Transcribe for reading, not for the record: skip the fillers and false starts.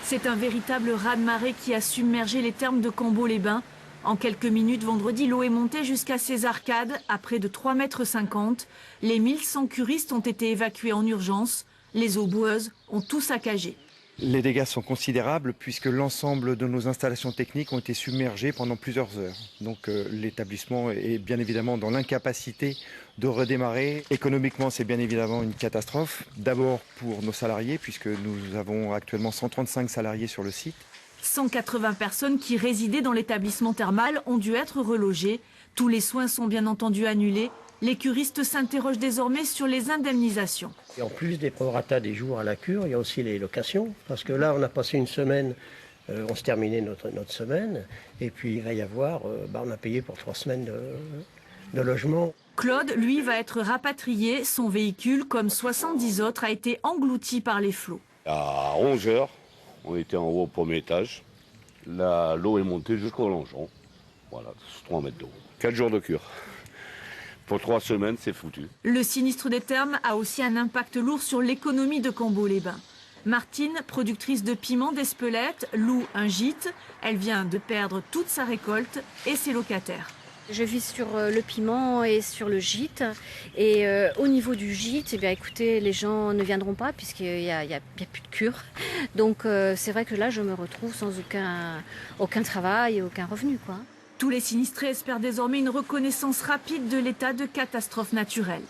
C'est un véritable raz-de-marée qui a submergé les thermes de Cambo-les-Bains. En quelques minutes, vendredi, l'eau est montée jusqu'à ses arcades, à près de 3,50 m. Les 1100 curistes ont été évacués en urgence. Les eaux boueuses ont tout saccagé. Les dégâts sont considérables puisque l'ensemble de nos installations techniques ont été submergées pendant plusieurs heures. Donc l'établissement est bien évidemment dans l'incapacité de redémarrer. Économiquement, c'est bien évidemment une catastrophe. D'abord pour nos salariés puisque nous avons actuellement 135 salariés sur le site. 180 personnes qui résidaient dans l'établissement thermal ont dû être relogées. Tous les soins sont bien entendu annulés. Les curistes s'interrogent désormais sur les indemnisations. Et en plus des prorata des jours à la cure, il y a aussi les locations. Parce que là, on a passé une semaine, on se terminait notre semaine. Et puis il va y avoir, on a payé pour 3 semaines de logement. Claude, lui, va être rapatrié. Son véhicule, comme 70 autres, a été englouti par les flots. À 11 h, on était en haut au premier étage. L'eau est montée jusqu'au longeon. Voilà, 3 mètres d'eau. 4 jours de cure. Pour 3 semaines, c'est foutu. Le sinistre des thermes a aussi un impact lourd sur l'économie de Cambo-les-Bains. Martine, productrice de piments d'Espelette, loue un gîte. Elle vient de perdre toute sa récolte et ses locataires. Je vis sur le piment et sur le gîte. Et au niveau du gîte, eh bien, écoutez, les gens ne viendront pas puisqu'il n'y a plus de cure. Donc c'est vrai que là, je me retrouve sans aucun travail et aucun revenu, quoi. Tous les sinistrés espèrent désormais une reconnaissance rapide de l'état de catastrophe naturelle.